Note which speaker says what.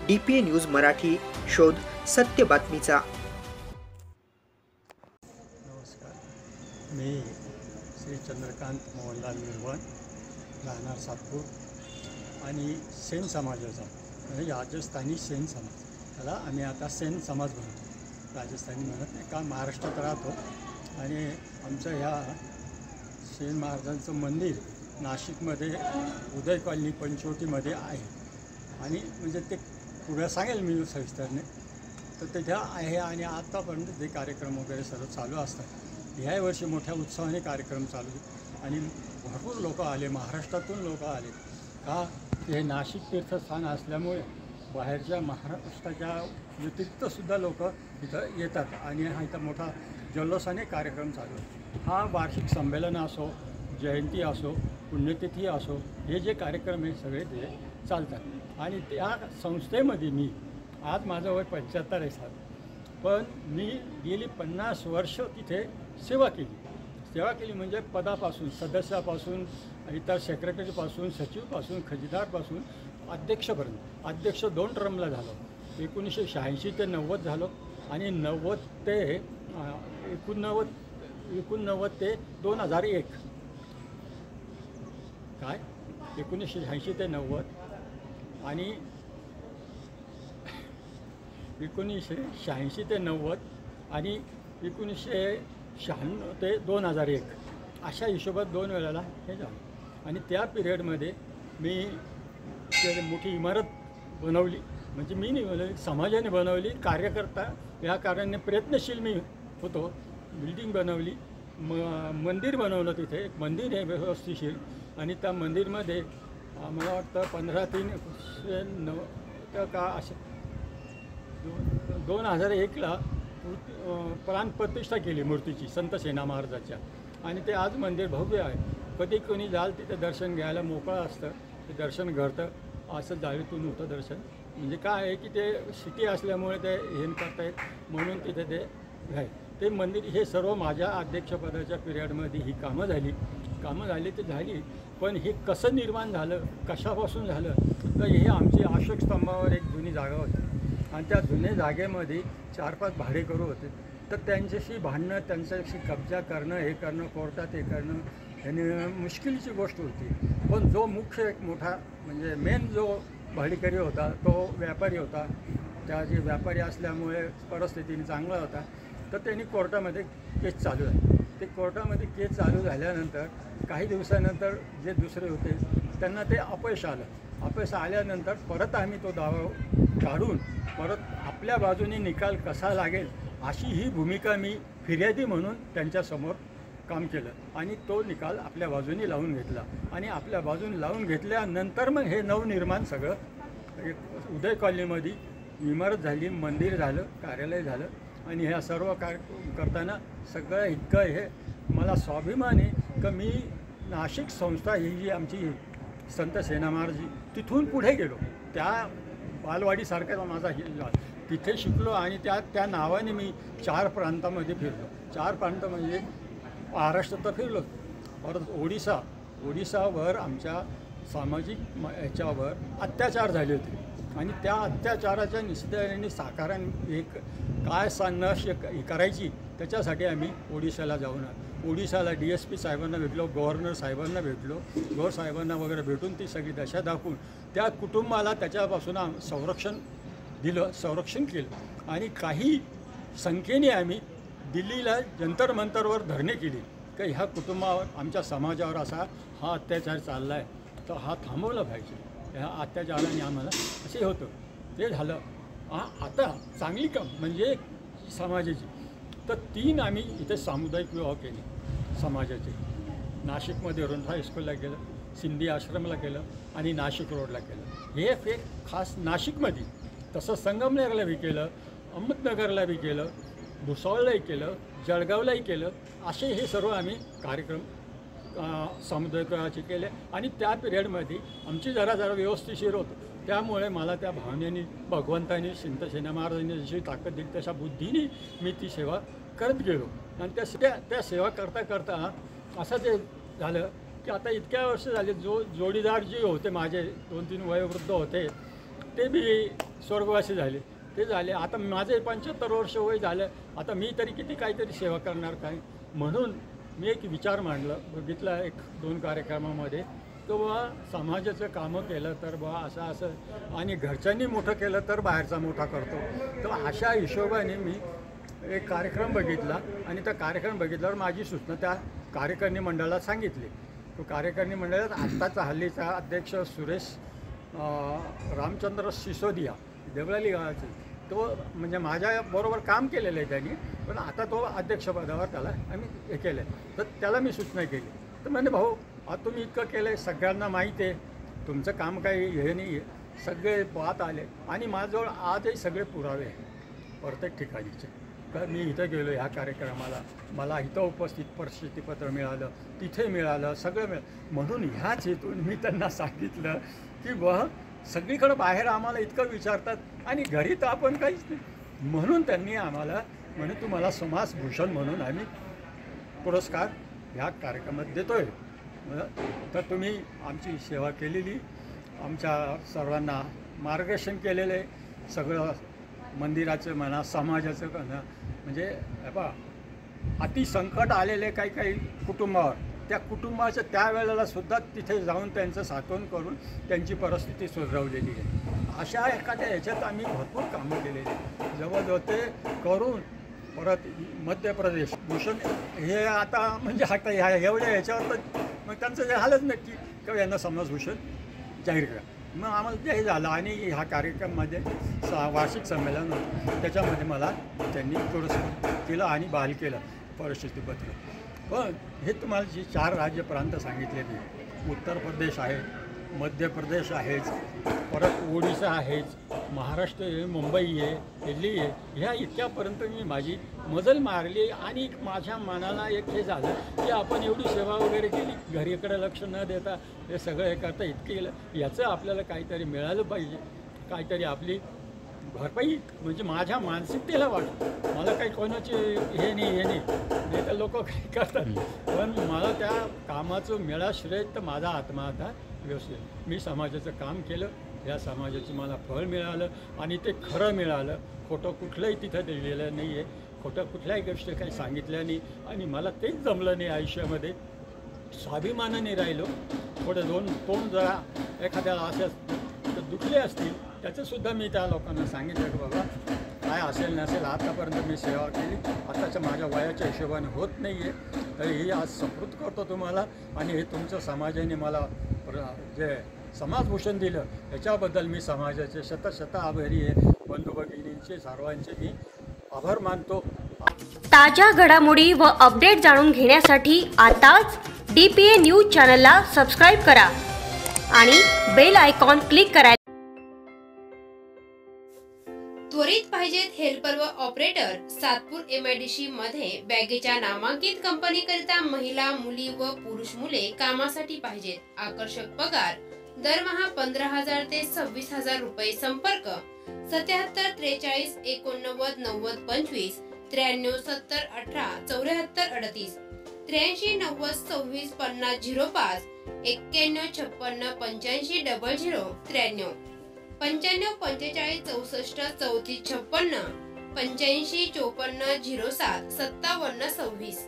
Speaker 1: DPA news Marathi, शोध सत्य बातमीचा।
Speaker 2: नमस्कार, मी श्री चंद्रकांत मोहनलाल निर्वाण, राहणार सातपूर आणि सेन समाजाचा म्हणजे राजस्थानी सेन समाज, त्याला आम्ही आता सेन समाज म्हणतो, राजस्थानी म्हणत नाही का, महाराष्ट्रात राहतो. आणि आमचं ह्या सेन महाराजांचं मंदिर नाशिकमध्ये उदय कॉलनी पंचवटीमध्ये आहे. आणि म्हणजे ते पुढे सांगेल मी सविस्तरने. तर तिथे आहे आणि आत्तापर्यंत जे कार्यक्रम वगैरे सर्व चालू असतात. ह्या वर्षी मोठ्या उत्साहाने कार्यक्रम चालू आणि भरपूर लोक आले, महाराष्ट्रातून लोक आले. का हे नाशिक तीर्थस्थान असल्यामुळे बाहेरच्या महाराष्ट्राच्या व्यतिरिक्तसुद्धा लोक इथं येतात आणि हा इथं मोठा जल्लोषाने कार्यक्रम चालू आहे. हा वार्षिक संमेलन असो, जयंती असो, पुण्यतिथी असो, हे जे कार्यक्रम आहे सगळे ते चालतात. आणि त्या संस्थेमध्ये मी आज माझं वय 75 आहे साहेब, पण मी गेली 50 वर्ष तिथे सेवा केली म्हणजे पदापासून, सदस्यापासून, इतर सेक्रेटरीपासून, सचिवपासून, खजिनदारपासून अध्यक्षपर्यंत. अध्यक्ष 2 टर्मला झालो. 1986 ते 90 झालो आणि 89 ते 2001 काय 1986 ते 90 आणि 1986 ते 90 आणि 1996 ते 2001 अशा हिशोबात 2 वेळेला हे झालं. आणि त्या पिरियडमध्ये मी ते मोठी इमारत बनवली, म्हणजे मी नाही बनवली, समाजाने बनवली. कार्यकर्ता या कारणाने प्रयत्नशील मी होतो. बिल्डिंग बनवली, मंदिर बनवलं. तिथे एक मंदिर आहे व्यवस्थिशीर. आणि त्या मंदिरमध्ये मला वाटतं 15/3/9 का असे 2001ला प्राणप्रतिष्ठा केली मूर्तीची संत सेना महाराजाच्या. आणि ते आज मंदिर भव्य आहे. कधी कोणी जाल तिथे दर्शन घ्यायला मोकळं असतं, ते दर्शन घडतं. असं जाळीतून होतं दर्शन. म्हणजे काय आहे की ते सिटी असल्यामुळे ते हे करता येत म्हणून तिथे ते आहे. ते मंदिर हे सर्व माझ्या अध्यक्षपदाच्या पिरियडमध्ये ही कामं झाली ते झाली. पण हे कसं निर्माण झालं, कशापासून झालं, तर हे आमची अशोक स्तंभावर एक जुनी जागा होती आणि त्या जुन्या जागेमध्ये 4-5 भाडेकरू होते. तर त्यांच्याशी भांडणं, त्यांच्याशी कब्जा करणं, हे करणं, कोर्टात हे करणं, ह्याने मुश्किलीची गोष्ट होती. पण जो मुख्य एक मोठा म्हणजे मेन जो भाडेकरी होता तो व्यापारी होता. त्या जे व्यापारी असल्यामुळे परिस्थितीने चांगला होता. तर त्यांनी कोर्टामध्ये केस चालू आहे. ते कोर्टामध्ये केस चालू झाल्यानंतर काही दिवसानंतर जे दुसरे होते त्यांना ते अपयश आलं. अपयश आल्यानंतर परत आम्ही तो दावा काढून परत आपल्या बाजूने निकाल कसा लागेल अशी ही भूमिका मी फिर्यादी म्हणून त्यांच्यासमोर काम केलं आणि तो निकाल आपल्या बाजूने लावून घेतला. आणि आपल्या बाजूने लावून घेतल्यानंतर मग हे नवनिर्माण सगळं एक उदय कॉलनीमध्ये इमारत झाली, मंदिर झालं, कार्यालय झालं. आणि ह्या सर्व करताना सगळं इतकं हे मला स्वाभिमान आहे का मी नाशिक संस्था ही जी आमची संत सेना महाराज तिथून पुढे गेलो. त्या बालवाडीसारखा माझा हे तिथे शिकलो आणि त्या नावाने मी 4 प्रांतामध्ये फिरलो. 4 प्रांत म्हणजे महाराष्ट्रात तर फिरलो. परत ओडिसावर आमच्या सामाजिक याच्यावर अत्याचार झाले होते आणि त्या अत्याचाराच्या निषेधाने साकाराने एक काय करायची त्याच्यासाठी आम्ही ओडिशाला जाऊन ओडिशाला DSP साहेबांना भेटलो, गव्हर्नर साहेबांना भेटलो. गव्हर्नर साहेबांना वगैरे भेटून ती सगळी दशा दाखवून त्या कुटुंबाला त्याच्यापासून संरक्षण केलं. आणि काही संख्येने आम्ही दिल्लीला जंतर मंतरवर धरणे केली की ह्या कुटुंबावर, आमच्या समाजावर असा हा अत्याचार चालला आहे, तर हा थांबवला पाहिजे. ह्या अत्याचाराने आम्हाला असे होतं. ते झालं. आता चांगली काम म्हणजे समाजाची तर 3 आम्ही इथे सामुदायिक विवाह केले समाजाचे. नाशिकमध्ये रुंधा हायस्कूलला केलं, सिंधी आश्रमला केलं आणि नाशिक रोडला केलं. हे एक खास नाशिकमध्ये. तसं संगमनेरला बी केलं, अहमदनगरला बी केलं, भुसावळलाही केलं, जळगावलाही केलं. असे हे सर्व आम्ही कार्यक्रम सामुदायिक विवाहाचे केले. आणि त्या पिरियडमध्ये आमची जरा व्यवस्थिशीर होतं. त्यामुळे मला त्या भावनेने भगवंतानी संत सेना महाराजांनी जशी ताकद दिली तशा बुद्धीने मी ती सेवा करत गेलो. आणि त्या सेवा करता असं ते झालं की आता इतक्या वर्ष झाले जोडीदार जे होते माझे 2-3 वयोवृद्ध होते ते बी स्वर्गवासी झाले, ते झाले. आता माझे 75 वर्ष वय झालं, आता मी तरी किती काहीतरी सेवा करणार काय. म्हणून मी एक विचार मांडला, बघितला 1-2 कार्यक्रमामध्ये, तो बा समाजाचं कामं केलं तर बा असं असं, आणि घरच्यांनी मोठं केलं तर बाहेरचा मोठा करतो. तर अशा हिशोबाने मी एक कार्यक्रम बघितला, आणि त्या कार्यक्रम बघितल्यावर माझी सूचना त्या कार्यकारिणी मंडळाला सांगितली. तो कार्यकारिणी मंडळात आत्ताचा हल्लीचा अध्यक्ष सुरेश रामचंद्र सिसोदिया, देवळाली गावाचे, तो म्हणजे माझ्याबरोबर काम केलेलं आहे त्यांनी, पण आता तो अध्यक्षपदावर त्याला आम्ही हे केलं आहे. तर त्याला मी सूचना केली. तर म्हणजे भाऊ, आता तुम्ही इतकं केलं आहे, सगळ्यांना माहीत आहे, तुमचं काम काही हे नाही आहे, सगळे बात आले, आणि माझ्याजवळ आजही सगळे पुरावे आहे प्रत्येक ठिकाणीचे. तर मी इथं गेलो ह्या कार्यक्रमाला, मला इथं उपस्थित प्रसिद्धीपत्र मिळालं, तिथे मिळालं, सगळं मिळालं. म्हणून ह्याच हेतून मी त्यांना सांगितलं की बा सगळीकडं बाहेर आम्हाला इतकं विचारतात आणि घरी तर आपण काहीच नाही. म्हणून त्यांनी आम्हाला म्हणे तुम्हाला समाजभूषण म्हणून आम्ही पुरस्कार ह्या कार्यक्रमात देतो आहे. तर तुम्ही आमची सेवा केलेली, आमच्या सर्वांना मार्गदर्शन केलेलं आहे, सगळं मंदिराचं म्हणा, समाजाचं म्हणा, म्हणजे बा अतिसंकट आलेले काही काही कुटुंबावर, त्या कुटुंबाचं त्यावेळेला सुद्धा तिथे जाऊन त्यांचं सांत्वन करून त्यांची परिस्थिती सुधारवलेली आहे. अशा एखाद्या ह्याच्यात आम्ही भरपूर कामं केलेली आहे. जवळजवळ ते करून परत मध्य प्रदेश भूषण हे आता म्हणजे आता ह्या एवढ्या ह्याच्यावर तर मग त्यांचं जे झालंच नक्की किंवा यांना समाजभूषण जाहीर करा. मग आम्हाला ते झालं, आणि ह्या कार्यक्रमामध्ये वार्षिक संमेलन होतं, त्याच्यामध्ये मला त्यांनी पुरस्कार केलं आणि बहाल केलं परिस्थितीपत्र. पण हे तुम्हाला जी 4 राज्य प्रांत सांगितलेली, उत्तर प्रदेश आहे, मध्य प्रदेश आहेच, परत ओडिशा आहेच, महाराष्ट्र आहे, मुंबई आहे, दिल्ली आहे, ह्या इतक्यापर्यंत मी माझी मजल मारली. आणि माझ्या मनाला एक हे झालं की आपण एवढी सेवा वगैरे केली, घरीकडे लक्ष न देता हे सगळं हे करता इतकं केलं, याचं आपल्याला काहीतरी मिळालं पाहिजे, काहीतरी आपली भरपाई. म्हणजे माझ्या मानसिकतेला वाटतं, मला काही कोणाचे हे नाही तर लोक काही करतात, पण मला त्या कामाचं मिळा श्रेय तर माझा आत्मा आता व्यवस्थित. मी समाजाचं काम केलं, या समाजाचं मला फळ मिळालं, आणि ते खरं मिळालं. खोटं कुठलंही तिथं दिलेलं नाही आहे, खोटं कुठल्याही गोष्टी काही सांगितल्या नाही, आणि मला तेच जमलं नाही आयुष्यामध्ये. स्वाभिमानाने राहिलो. थोडं तोंड जरा एखाद्याला असे तर दुखले असतील, त्याचंसुद्धा मी त्या लोकांना सांगितलं की बाबा काय असेल नसेल, आतापर्यंत मी सेवा केली, आताच्या माझ्या वयाच्या हिशोबाने होत नाही आहे, तरी ही आज सकृत करतो तुम्हाला. आणि हे तुमचं समाजाने मला जे समाजभूषण दिलं, याच्याबद्दल मी समाजाचे शत आभारी आहे. बंधू भगिनींचे सर्वांचे मी आभार मानतो.
Speaker 3: ताज्या घडामोडी व अपडेट जाणून घेण्यासाठी आताच DPA न्यूज चॅनलला सबस्क्राईब करा आणि बेल आयकॉन क्लिक करा.
Speaker 4: त्वरित पाहिजेत हेल्पर व ऑपरेटर. सातपूर MIDC मध्ये बॅगेच्या नामांकित कंपनीकरिता महिला, मुली व पुरुष मुले कामासाठी पाहिजेत. आकर्षक पगार, दरमहा 15,000 ते 26,000 रुपये. संपर्क 77 43 89 90 25 93 70 18 74 38 83 90 26 50 05 91 56 85 00 93 95 45 64 34 56 85 54 07 57 26.